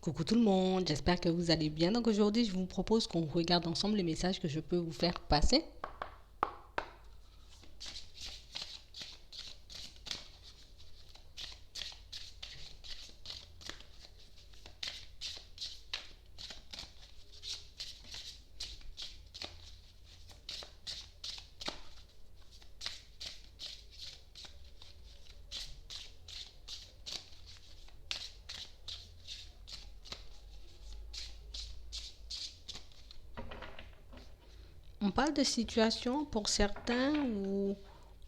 Coucou tout le monde, j'espère que vous allez bien. Donc aujourd'hui, je vous propose qu'on regarde ensemble les messages que je peux vous faire passer. On parle de situation pour certains où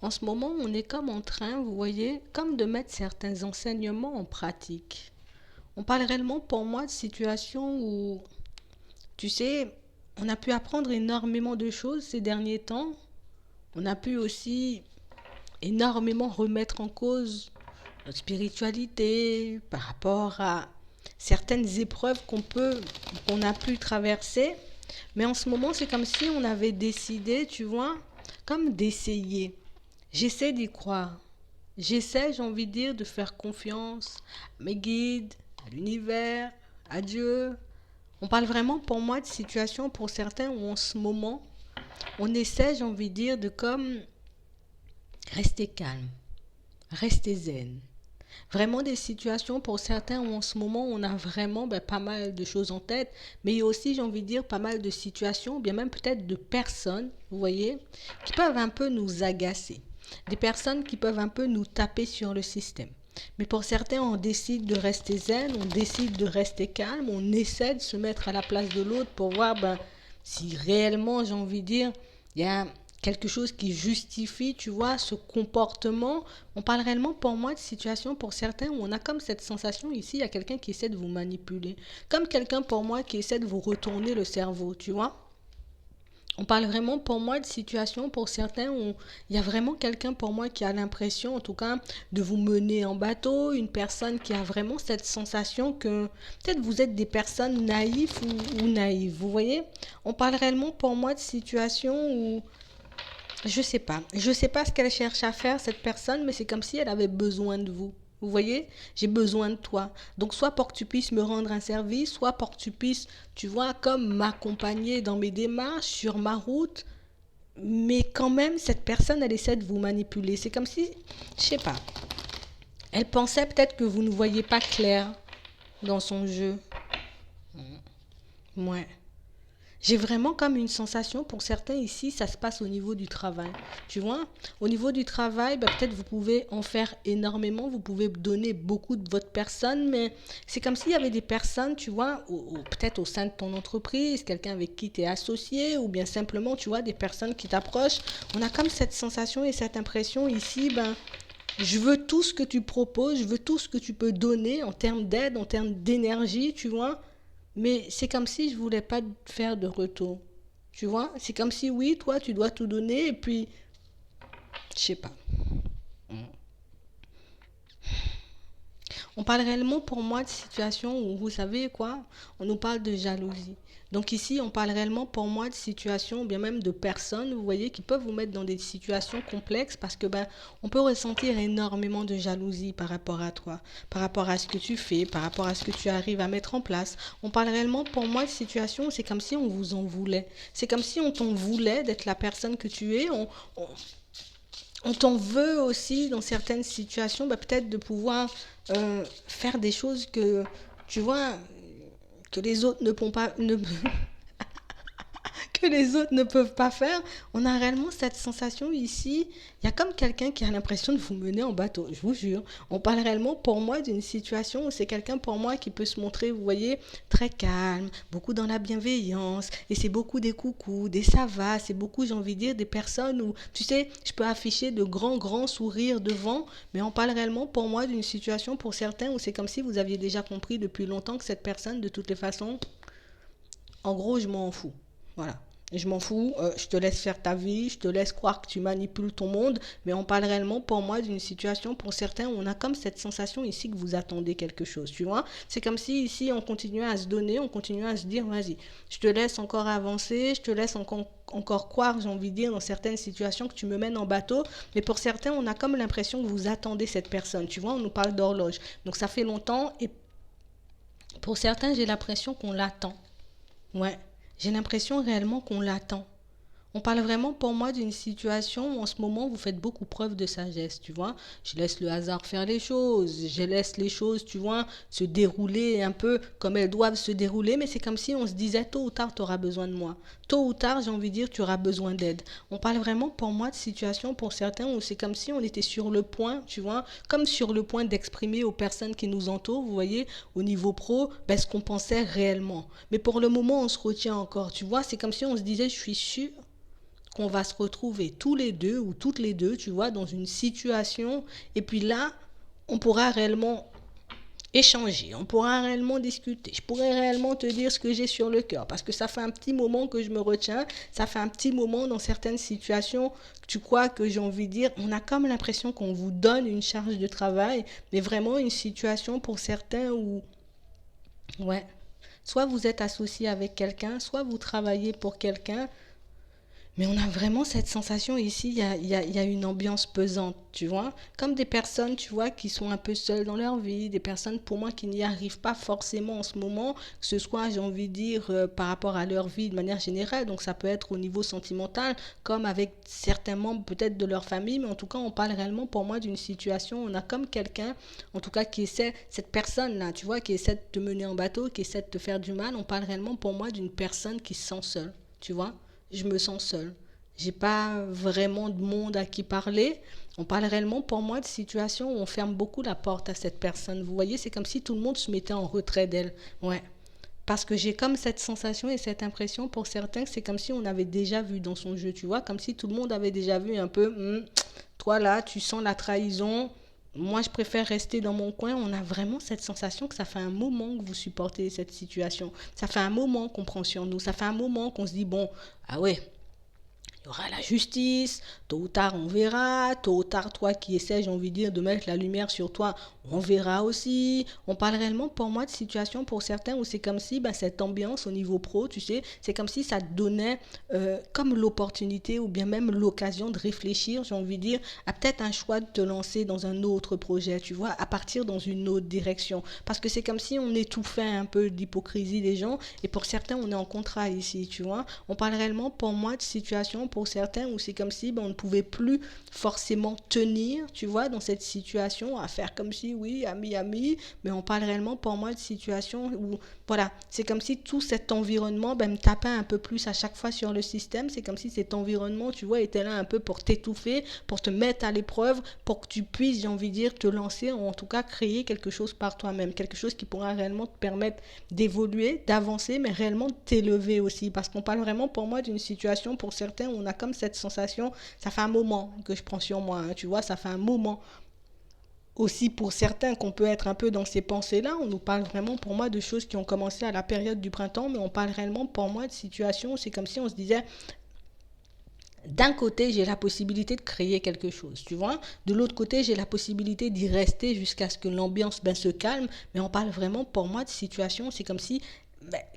en ce moment on est comme en train, vous voyez, comme de mettre certains enseignements en pratique. On parle réellement pour moi de situation où, tu sais, on a pu apprendre énormément de choses ces derniers temps. On a pu aussi énormément remettre en cause notre spiritualité par rapport à certaines épreuves qu'on a pu traverser. Mais en ce moment, c'est comme si on avait décidé, tu vois, comme d'essayer. J'essaie d'y croire. J'essaie, j'ai envie de dire, de faire confiance à mes guides, à l'univers, à Dieu. On parle vraiment pour moi de situations pour certains où en ce moment, on essaie, j'ai envie de dire, de comme rester calme, rester zen. Vraiment des situations pour certains où en ce moment on a vraiment pas mal de choses en tête, mais il y a aussi, j'ai envie de dire, pas mal de situations, ou bien même peut-être de personnes, vous voyez, qui peuvent un peu nous agacer. Des personnes qui peuvent un peu nous taper sur le système. Mais pour certains, on décide de rester zen, on décide de rester calme, on essaie de se mettre à la place de l'autre pour voir si réellement, j'ai envie de dire, il y a quelque chose qui justifie, tu vois, ce comportement. On parle réellement pour moi de situation pour certains où on a comme cette sensation ici, il y a quelqu'un qui essaie de vous manipuler. Comme quelqu'un pour moi qui essaie de vous retourner le cerveau, tu vois. On parle vraiment pour moi de situation pour certains où il y a vraiment quelqu'un pour moi qui a l'impression, en tout cas, de vous mener en bateau, une personne qui a vraiment cette sensation que peut-être vous êtes des personnes naïves ou naïves, vous voyez. On parle réellement pour moi de situation où je sais pas. Je sais pas ce qu'elle cherche à faire, cette personne, mais c'est comme si elle avait besoin de vous. Vous voyez, j'ai besoin de toi. Donc, soit pour que tu puisses me rendre un service, soit pour que tu puisses, tu vois, comme m'accompagner dans mes démarches, sur ma route. Mais quand même, cette personne, elle essaie de vous manipuler. C'est comme si, je sais pas, elle pensait peut-être que vous ne voyez pas clair dans son jeu. Ouais. J'ai vraiment comme une sensation, pour certains ici, ça se passe au niveau du travail. Tu vois, au niveau du travail, peut-être vous pouvez en faire énormément, vous pouvez donner beaucoup de votre personne, mais c'est comme s'il y avait des personnes, tu vois, peut-être au sein de ton entreprise, quelqu'un avec qui tu es associé, ou bien simplement, tu vois, des personnes qui t'approchent. On a comme cette sensation et cette impression ici, je veux tout ce que tu proposes, je veux tout ce que tu peux donner en termes d'aide, en termes d'énergie, tu vois. Mais c'est comme si je voulais pas faire de retour. Tu vois, c'est comme si oui, toi, tu dois tout donner et puis, je sais pas. On parle réellement pour moi de situations où, vous savez quoi, on nous parle de jalousie. Donc ici, on parle réellement pour moi de situations, ou bien même de personnes, vous voyez, qui peuvent vous mettre dans des situations complexes parce que on peut ressentir énormément de jalousie par rapport à toi, par rapport à ce que tu fais, par rapport à ce que tu arrives à mettre en place. On parle réellement pour moi de situations où c'est comme si on vous en voulait. C'est comme si on t'en voulait d'être la personne que tu es. On t'en veut aussi dans certaines situations, peut-être de pouvoir faire des choses que, tu vois, que les autres ne pourront pas, que les autres ne peuvent pas faire. On a réellement cette sensation ici. Il y a comme quelqu'un qui a l'impression de vous mener en bateau, je vous jure. On parle réellement pour moi d'une situation où c'est quelqu'un pour moi qui peut se montrer, vous voyez, très calme, beaucoup dans la bienveillance. Et c'est beaucoup des coucous, des ça va. C'est beaucoup, j'ai envie de dire, des personnes où, tu sais, je peux afficher de grands, grands sourires devant. Mais on parle réellement pour moi d'une situation pour certains où c'est comme si vous aviez déjà compris depuis longtemps que cette personne, de toutes les façons, en gros, je m'en fous. Voilà. Je m'en fous, je te laisse faire ta vie, je te laisse croire que tu manipules ton monde, mais on parle réellement pour moi d'une situation pour certains où on a comme cette sensation ici que vous attendez quelque chose, tu vois. C'est comme si ici on continuait à se donner, on continuait à se dire, vas-y, je te laisse encore avancer, je te laisse encore croire, j'ai envie de dire, dans certaines situations que tu me mènes en bateau, mais pour certains, on a comme l'impression que vous attendez cette personne, tu vois, on nous parle d'horloge. Donc ça fait longtemps et Pour certains, j'ai l'impression qu'on l'attend. Ouais, j'ai l'impression réellement qu'on l'attend. On parle vraiment pour moi d'une situation où en ce moment vous faites beaucoup preuve de sagesse, tu vois. Je laisse le hasard faire les choses, je laisse les choses, tu vois, se dérouler un peu comme elles doivent se dérouler, mais c'est comme si on se disait tôt ou tard tu auras besoin de moi. Tôt ou tard, j'ai envie de dire, tu auras besoin d'aide. On parle vraiment pour moi de situation pour certains où c'est comme si on était sur le point, tu vois, comme sur le point d'exprimer aux personnes qui nous entourent, vous voyez, au niveau pro, ben, ce qu'on pensait réellement. Mais pour le moment, on se retient encore, tu vois, c'est comme si on se disait, je suis sûr qu'on va se retrouver tous les deux ou toutes les deux, tu vois, dans une situation. Et puis là, on pourra réellement échanger, on pourra réellement discuter. Je pourrais réellement te dire ce que j'ai sur le cœur. Parce que ça fait un petit moment que je me retiens. Ça fait un petit moment dans certaines situations, tu crois que j'ai envie de dire, on a comme l'impression qu'on vous donne une charge de travail. Mais vraiment une situation pour certains où, ouais, soit vous êtes associé avec quelqu'un, soit vous travaillez pour quelqu'un, mais on a vraiment cette sensation ici, il y a une ambiance pesante, tu vois. Comme des personnes, tu vois, qui sont un peu seules dans leur vie, des personnes pour moi qui n'y arrivent pas forcément en ce moment, que ce soit, j'ai envie de dire, par rapport à leur vie de manière générale. Donc ça peut être au niveau sentimental, comme avec certains membres peut-être de leur famille, mais en tout cas, on parle réellement pour moi d'une situation, on a comme quelqu'un, en tout cas, qui essaie, cette personne-là, tu vois, qui essaie de te mener en bateau, qui essaie de te faire du mal, on parle réellement pour moi d'une personne qui se sent seule, tu vois. Je me sens seule. J'ai pas vraiment de monde à qui parler. On parle réellement pour moi de situations où on ferme beaucoup la porte à cette personne. Vous voyez, c'est comme si tout le monde se mettait en retrait d'elle. Ouais. Parce que j'ai comme cette sensation et cette impression pour certains que c'est comme si on avait déjà vu dans son jeu, tu vois, comme si tout le monde avait déjà vu un peu, toi là, tu sens la trahison, moi je préfère rester dans mon coin. On a vraiment cette sensation que ça fait un moment que vous supportez cette situation. Ça fait un moment qu'on prend sur nous, ça fait un moment qu'on se dit, bon, ah ouais, il y aura la justice, tôt ou tard on verra, tôt ou tard toi qui essaies, j'ai envie de dire, de mettre la lumière sur toi, on verra aussi. On parle réellement pour moi de situation pour certains où c'est comme si cette ambiance au niveau pro, tu sais, c'est comme si ça te donnait comme l'opportunité ou bien même l'occasion de réfléchir, j'ai envie de dire, à peut-être un choix de te lancer dans un autre projet, tu vois, à partir dans une autre direction. Parce que c'est comme si on étouffait un peu l'hypocrisie des gens et pour certains on est en contrat ici, tu vois. On parle réellement pour moi de situation pour certains où c'est comme si on ne pouvait plus forcément tenir, tu vois, dans cette situation, à faire comme si, oui, ami, ami, mais on parle réellement pour moi de situation où, voilà, c'est comme si tout cet environnement me tapait un peu plus à chaque fois sur le système, c'est comme si cet environnement, tu vois, était là un peu pour t'étouffer, pour te mettre à l'épreuve, pour que tu puisses, j'ai envie de dire, te lancer, ou en tout cas créer quelque chose par toi-même, quelque chose qui pourra réellement te permettre d'évoluer, d'avancer, mais réellement de t'élever aussi, parce qu'on parle vraiment pour moi d'une situation, pour certains, où on a comme cette sensation, ça fait un moment que je prends sur moi, hein, tu vois, ça fait un moment aussi pour certains qu'on peut être un peu dans ces pensées-là. On nous parle vraiment pour moi de choses qui ont commencé à la période du printemps, mais on parle réellement pour moi de situations où c'est comme si on se disait, d'un côté, j'ai la possibilité de créer quelque chose, tu vois. De l'autre côté, j'ai la possibilité d'y rester jusqu'à ce que l'ambiance se calme, mais on parle vraiment pour moi de situations, c'est comme si,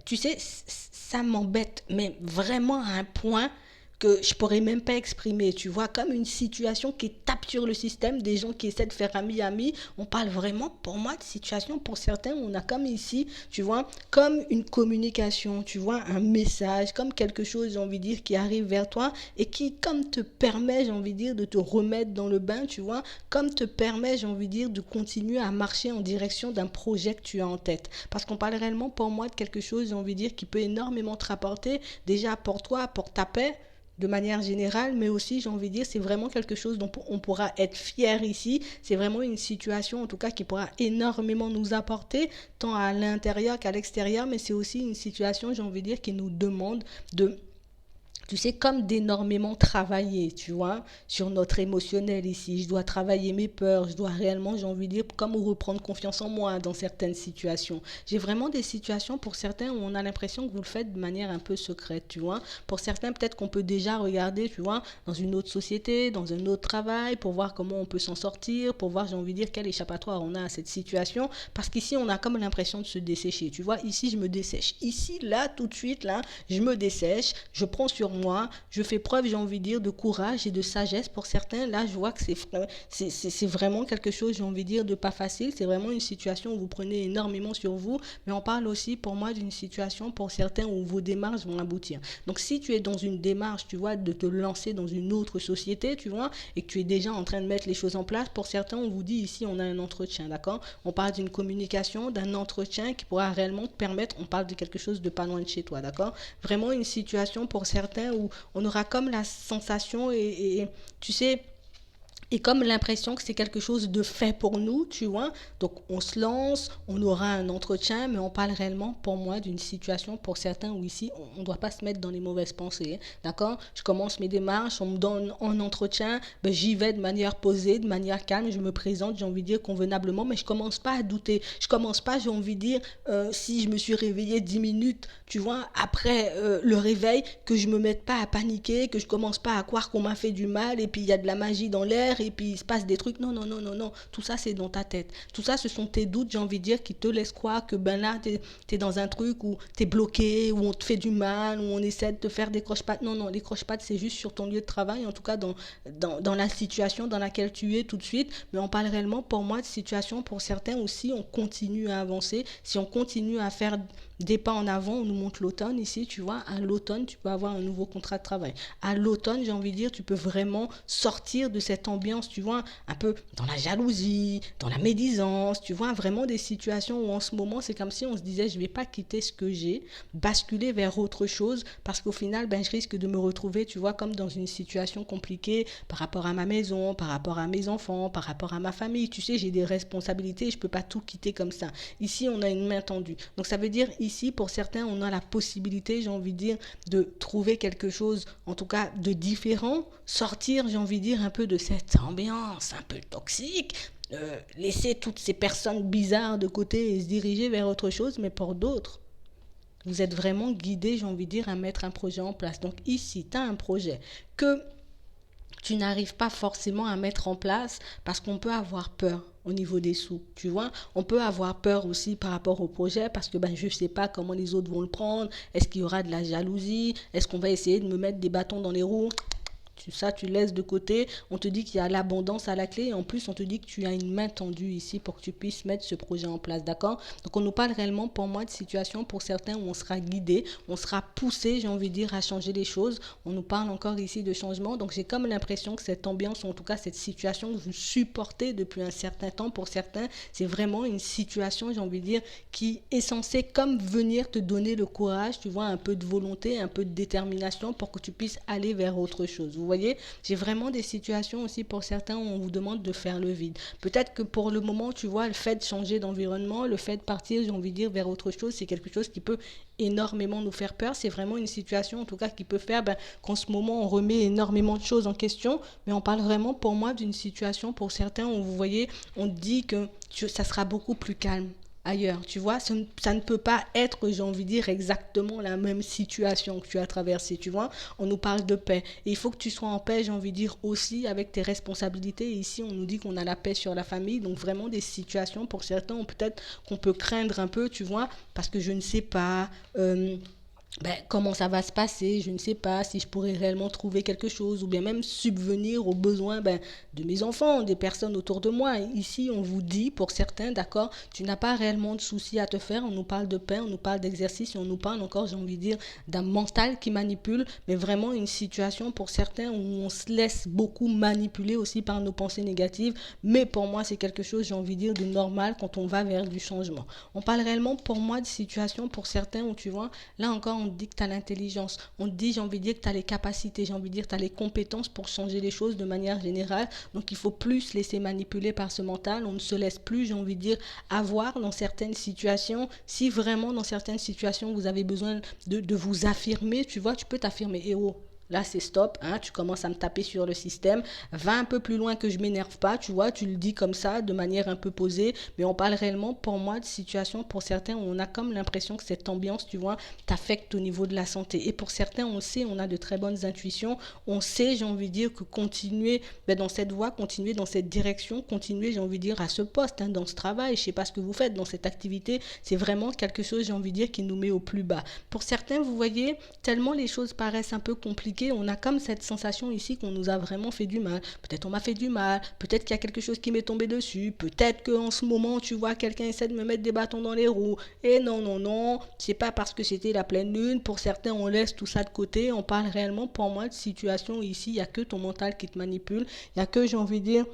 tu sais, ça m'embête, mais vraiment à un point que je pourrais même pas exprimer, tu vois, comme une situation qui tape sur le système, des gens qui essaient de faire ami-ami. On parle vraiment, pour moi, de situation, pour certains, on a comme ici, tu vois, comme une communication, tu vois, un message, comme quelque chose, j'ai envie de dire, qui arrive vers toi et qui, comme te permet, j'ai envie de dire, de te remettre dans le bain, tu vois, comme te permet, j'ai envie de dire, de continuer à marcher en direction d'un projet que tu as en tête. Parce qu'on parle réellement, pour moi, de quelque chose, j'ai envie de dire, qui peut énormément te rapporter, déjà pour toi, pour ta paix, de manière générale, mais aussi, j'ai envie de dire, c'est vraiment quelque chose dont on pourra être fier ici. C'est vraiment une situation, en tout cas, qui pourra énormément nous apporter, tant à l'intérieur qu'à l'extérieur, mais c'est aussi une situation, j'ai envie de dire, qui nous demande de, tu sais, comme d'énormément travailler, tu vois, sur notre émotionnel ici. Je dois travailler mes peurs, je dois réellement, j'ai envie de dire, comme reprendre confiance en moi dans certaines situations. J'ai vraiment des situations pour certains où on a l'impression que vous le faites de manière un peu secrète, tu vois. Pour certains, peut-être qu'on peut déjà regarder, tu vois, dans une autre société, dans un autre travail, pour voir comment on peut s'en sortir, pour voir, j'ai envie de dire, quel échappatoire on a à cette situation. Parce qu'ici, on a comme l'impression de se dessécher, tu vois. Ici, je me dessèche. Ici, là, tout de suite, là, je me dessèche, je prends sur moi, je fais preuve, j'ai envie de dire, de courage et de sagesse. Pour certains, là, je vois que c'est vraiment quelque chose, j'ai envie de dire, de pas facile. C'est vraiment une situation où vous prenez énormément sur vous, mais on parle aussi, pour moi, d'une situation, pour certains, où vos démarches vont aboutir. Donc, si tu es dans une démarche, tu vois, de te lancer dans une autre société, tu vois, et que tu es déjà en train de mettre les choses en place, pour certains, on vous dit ici, on a un entretien, d'accord? On parle d'une communication, d'un entretien qui pourra réellement te permettre, on parle de quelque chose de pas loin de chez toi, d'accord? Vraiment une situation pour certains où on aura comme la sensation et tu sais, et comme l'impression que c'est quelque chose de fait pour nous, tu vois. Donc on se lance, on aura un entretien, mais on parle réellement pour moi d'une situation pour certains où ici on ne doit pas se mettre dans les mauvaises pensées, hein, d'accord? Je commence mes démarches, on me donne un entretien, ben, j'y vais de manière posée, de manière calme, je me présente, j'ai envie de dire convenablement, mais je commence pas à douter, je commence pas, j'ai envie de dire, si je me suis réveillée 10 minutes, tu vois, après le réveil, que je me mette pas à paniquer, que je commence pas à croire qu'on m'a fait du mal et puis il y a de la magie dans l'air et puis il se passe des trucs. Non, non, non, non, non. Tout ça, c'est dans ta tête. Tout ça, ce sont tes doutes, j'ai envie de dire, qui te laissent croire que ben là, t'es dans un truc où t'es bloqué, où on te fait du mal, où on essaie de te faire des croche-pattes. Non, non, les croche-pattes, c'est juste sur ton lieu de travail, en tout cas dans la situation dans laquelle tu es tout de suite. Mais on parle réellement, pour moi, de situation pour certains aussi, on continue à avancer, si on continue à faire des pas en avant, on nous montre l'automne ici, tu vois, à l'automne, tu peux avoir un nouveau contrat de travail. À l'automne, j'ai envie de dire, tu peux vraiment sortir de cette ambiance, tu vois, un peu dans la jalousie, dans la médisance, tu vois, vraiment des situations où en ce moment, c'est comme si on se disait, je ne vais pas quitter ce que j'ai, basculer vers autre chose, parce qu'au final, ben, je risque de me retrouver, tu vois, comme dans une situation compliquée par rapport à ma maison, par rapport à mes enfants, par rapport à ma famille. Tu sais, j'ai des responsabilités, je ne peux pas tout quitter comme ça. Ici, on a une main tendue. Donc, ça veut dire, ici, pour certains, on a la possibilité, j'ai envie de dire, de trouver quelque chose, en tout cas, de différent, sortir, j'ai envie de dire, un peu de cette ambiance un peu toxique, laisser toutes ces personnes bizarres de côté et se diriger vers autre chose, mais pour d'autres, vous êtes vraiment guidé, j'ai envie de dire, à mettre un projet en place. Donc ici, tu as un projet que tu n'arrives pas forcément à mettre en place parce qu'on peut avoir peur au niveau des sous, tu vois. On peut avoir peur aussi par rapport au projet parce que ben, je ne sais pas comment les autres vont le prendre. Est-ce qu'il y aura de la jalousie? Est-ce qu'on va essayer de me mettre des bâtons dans les roues? Ça, tu laisses de côté. On te dit qu'il y a l'abondance à la clé. Et en plus, on te dit que tu as une main tendue ici pour que tu puisses mettre ce projet en place. D'accord? Donc, on nous parle réellement, pour moi, de situations pour certains où on sera guidé, on sera poussé, j'ai envie de dire, à changer les choses. On nous parle encore ici de changement. Donc, j'ai comme l'impression que cette ambiance, ou en tout cas cette situation que vous supportez depuis un certain temps, pour certains, c'est vraiment une situation, j'ai envie de dire, qui est censée comme venir te donner le courage, tu vois, un peu de volonté, un peu de détermination pour que tu puisses aller vers autre chose. Vous voyez, j'ai vraiment des situations aussi pour certains où on vous demande de faire le vide. Peut-être que pour le moment, tu vois, le fait de changer d'environnement, le fait de partir, j'ai envie de dire, vers autre chose, c'est quelque chose qui peut énormément nous faire peur. C'est vraiment une situation, en tout cas, qui peut faire qu'en ce moment, on remet énormément de choses en question. Mais on parle vraiment, pour moi, d'une situation pour certains où, vous voyez, on dit que ça sera beaucoup plus calme ailleurs, tu vois, ça ne peut pas être, j'ai envie de dire, exactement la même situation que tu as traversée, tu vois, on nous parle de paix, et il faut que tu sois en paix, j'ai envie de dire, aussi avec tes responsabilités, et ici, on nous dit qu'on a la paix sur la famille, donc vraiment des situations, pour certains, peut-être qu'on peut craindre un peu, tu vois, parce que je ne sais pas, comment ça va se passer, je ne sais pas si je pourrais réellement trouver quelque chose ou bien même subvenir aux besoins de mes enfants, des personnes autour de moi. Ici, on vous dit, pour certains, d'accord, tu n'as pas réellement de soucis à te faire, on nous parle de pain, on nous parle d'exercice et on nous parle encore, j'ai envie de dire, d'un mental qui manipule, mais vraiment une situation pour certains où on se laisse beaucoup manipuler aussi par nos pensées négatives, mais pour moi, c'est quelque chose, j'ai envie de dire, de normal quand on va vers du changement. On parle réellement, pour moi, de situations pour certains où, tu vois, là encore, on te dit que tu as l'intelligence, on te dit, j'ai envie de dire, que tu as les capacités, j'ai envie de dire, tu as les compétences pour changer les choses de manière générale. Donc, il faut plus se laisser manipuler par ce mental. On ne se laisse plus, j'ai envie de dire, avoir dans certaines situations. Si vraiment, dans certaines situations, vous avez besoin de vous affirmer, tu vois, tu peux t'affirmer. Et oh, là c'est stop, hein, tu commences à me taper sur le système, va un peu plus loin que je m'énerve pas, tu vois, tu le dis comme ça, de manière un peu posée, mais on parle réellement pour moi de situation pour certains où on a comme l'impression que cette ambiance, tu vois, t'affecte au niveau de la santé. Et pour certains, on sait, on a de très bonnes intuitions, on sait, j'ai envie de dire, que continuer dans cette voie, continuer dans cette direction, continuer, j'ai envie de dire, à ce poste, hein, dans ce travail, je sais pas ce que vous faites dans cette activité, c'est vraiment quelque chose, j'ai envie de dire, qui nous met au plus bas. Pour certains, vous voyez, tellement les choses paraissent un peu compliquées, on a comme cette sensation ici qu'on nous a vraiment fait du mal. Peut-être on m'a fait du mal, peut-être qu'il y a quelque chose qui m'est tombé dessus, peut-être qu'en ce moment, tu vois, quelqu'un essaie de me mettre des bâtons dans les roues. Et non, non, non, c'est pas parce que c'était la pleine lune. Pour certains, on laisse tout ça de côté. On parle réellement, pour moi, de situation ici. Il n'y a que ton mental qui te manipule. Il n'y a que, j'ai envie de dire,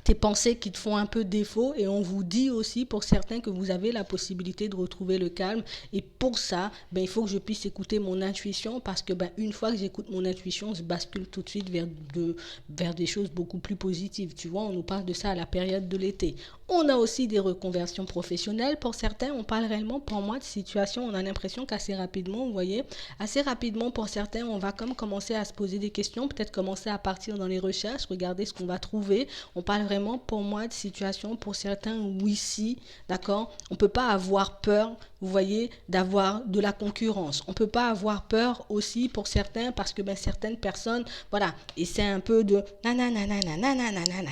tes pensées qui te font un peu défaut, et on vous dit aussi pour certains que vous avez la possibilité de retrouver le calme, et pour ça il faut que je puisse écouter mon intuition, parce que une fois que j'écoute mon intuition, je bascule tout de suite vers des choses beaucoup plus positives, tu vois. On nous parle de ça à la période de l'été. On a aussi des reconversions professionnelles. Pour certains, on parle réellement, pour moi, de situation, on a l'impression qu'assez rapidement, vous voyez, assez rapidement pour certains, on va comme commencer à se poser des questions, peut-être commencer à partir dans les recherches, regarder ce qu'on va trouver. On parle vraiment, pour moi, de situation pour certains où ici, d'accord, on ne peut pas avoir peur, vous voyez, d'avoir de la concurrence. On ne peut pas avoir peur aussi pour certains, parce que certaines personnes, voilà, et c'est un peu de nanana,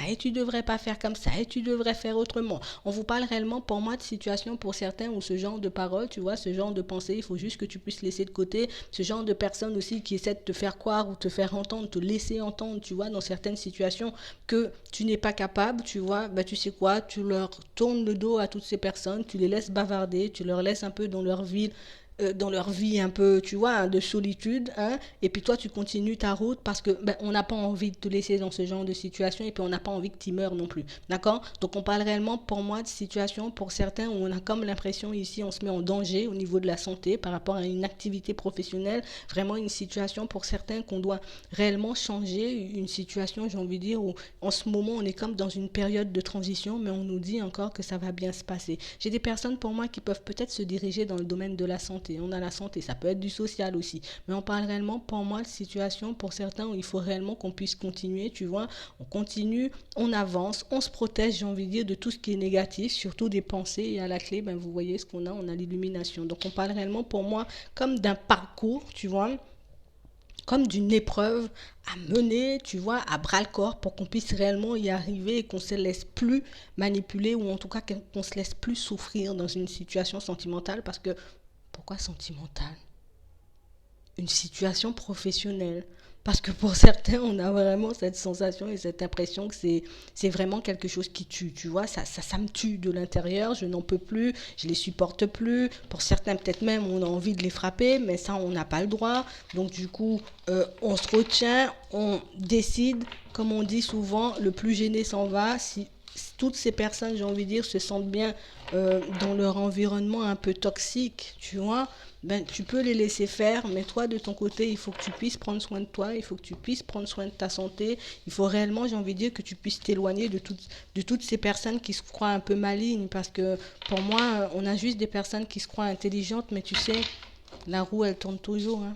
et tu devrais pas faire comme ça, et tu devrais faire autrement. On vous parle réellement, pour moi, de situation pour certains où ce genre de paroles, tu vois, ce genre de pensée, il faut juste que tu puisses laisser de côté. Ce genre de personnes aussi qui essaient de te faire croire ou te faire entendre, te laisser entendre, tu vois, dans certaines situations que tu n'es pas capable, tu vois, tu sais quoi, tu leur tournes le dos à toutes ces personnes, tu les laisses bavarder, tu leur laisses un peu dans leur vie un peu, tu vois, hein, de solitude, hein, et puis toi tu continues ta route, parce que on n'a pas envie de te laisser dans ce genre de situation, et puis on n'a pas envie que tu meurs non plus, d'accord. Donc on parle réellement, pour moi, de situation pour certains où on a comme l'impression ici on se met en danger au niveau de la santé par rapport à une activité professionnelle, vraiment une situation pour certains qu'on doit réellement changer, une situation, j'ai envie de dire, où en ce moment on est comme dans une période de transition, mais on nous dit encore que ça va bien se passer. J'ai des personnes, pour moi, qui peuvent peut-être se diriger dans le domaine de la santé. On a la santé, ça peut être du social aussi, mais on parle réellement, pour moi, de situation pour certains où il faut réellement qu'on puisse continuer, tu vois. On continue, on avance, on se protège, j'ai envie de dire, de tout ce qui est négatif, surtout des pensées, et à la clé, vous voyez ce qu'on a, on a l'illumination. Donc on parle réellement, pour moi, comme d'un parcours, tu vois, comme d'une épreuve à mener, tu vois, à bras le corps, pour qu'on puisse réellement y arriver, et qu'on se laisse plus manipuler, ou en tout cas qu'on se laisse plus souffrir dans une situation sentimentale. Parce que, pourquoi sentimentale? Une situation professionnelle. Parce que pour certains, on a vraiment cette sensation et cette impression que c'est vraiment quelque chose qui tue, tu vois, ça me tue de l'intérieur, je n'en peux plus, je les supporte plus. Pour certains, peut-être même, on a envie de les frapper, mais ça, on n'a pas le droit. Donc du coup, on se retient, on décide, comme on dit souvent, le plus gêné s'en va. Si toutes ces personnes, j'ai envie de dire, se sentent bien dans leur environnement un peu toxique, tu vois, tu peux les laisser faire, mais toi, de ton côté, il faut que tu puisses prendre soin de toi, il faut que tu puisses prendre soin de ta santé. Il faut réellement, j'ai envie de dire, que tu puisses t'éloigner de toutes ces personnes qui se croient un peu malignes, parce que pour moi, on a juste des personnes qui se croient intelligentes, mais tu sais, la roue, elle tourne toujours, hein.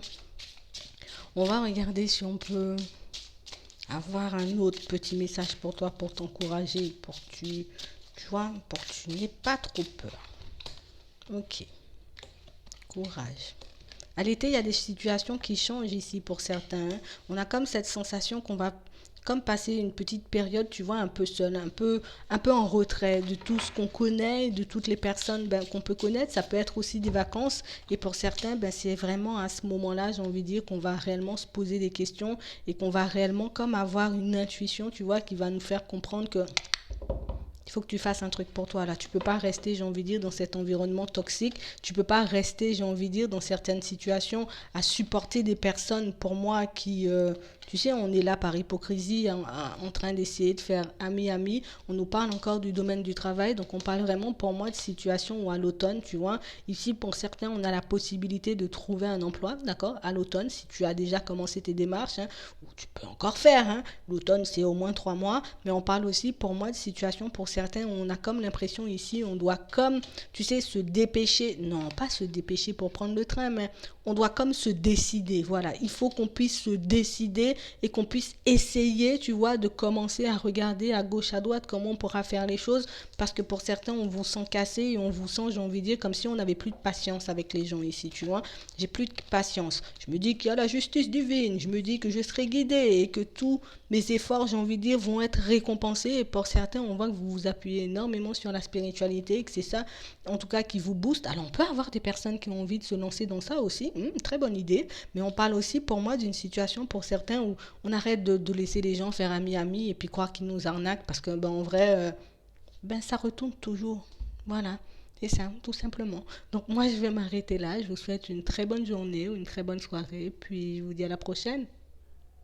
On va regarder si on peut avoir un autre petit message pour toi, pour t'encourager, pour que tu vois, pour que tu n'aies pas trop peur. Ok. Courage. À l'été, il y a des situations qui changent ici pour certains, hein. On a comme cette sensation qu'on va comme passer une petite période, tu vois, un peu seul, un peu en retrait de tout ce qu'on connaît, de toutes les personnes qu'on peut connaître. Ça peut être aussi des vacances. Et pour certains, c'est vraiment à ce moment-là, j'ai envie de dire, qu'on va réellement se poser des questions, et qu'on va réellement comme avoir une intuition, tu vois, qui va nous faire comprendre que il faut que tu fasses un truc pour toi là. Tu peux pas rester, j'ai envie de dire, dans cet environnement toxique. Tu peux pas rester, j'ai envie de dire, dans certaines situations à supporter des personnes, pour moi, qui Tu sais, on est là par hypocrisie en train d'essayer de faire ami-ami. On nous parle encore du domaine du travail. Donc, on parle vraiment pour moi de situation où à l'automne, tu vois, ici, pour certains, on a la possibilité de trouver un emploi, d'accord, à l'automne, si tu as déjà commencé tes démarches, hein, ou tu peux encore faire, hein. L'automne, c'est au moins 3 mois. Mais on parle aussi pour moi de situation pour certains où on a comme l'impression ici, on doit comme, tu sais, se dépêcher. Non, pas se dépêcher pour prendre le train, mais on doit comme se décider. Voilà, il faut qu'on puisse se décider et qu'on puisse essayer, tu vois, de commencer à regarder à gauche, à droite comment on pourra faire les choses. Parce que pour certains, on vous sent cassé et on vous sent, j'ai envie de dire, comme si on n'avait plus de patience avec les gens ici, tu vois. J'ai plus de patience. Je me dis qu'il y a la justice divine. Je me dis que je serai guidé et que tous mes efforts, j'ai envie de dire, vont être récompensés. Et pour certains, on voit que vous vous appuyez énormément sur la spiritualité et que c'est ça, en tout cas, qui vous booste. Alors, on peut avoir des personnes qui ont envie de se lancer dans ça aussi. Très bonne idée. Mais on parle aussi, pour moi, d'une situation pour certains où on arrête de laisser les gens faire ami-ami et puis croire qu'ils nous arnaquent parce que, ben, en vrai, ben, ça retourne toujours. Voilà. C'est ça, tout simplement. Donc, moi, je vais m'arrêter là. Je vous souhaite une très bonne journée ou une très bonne soirée. Puis, je vous dis à la prochaine.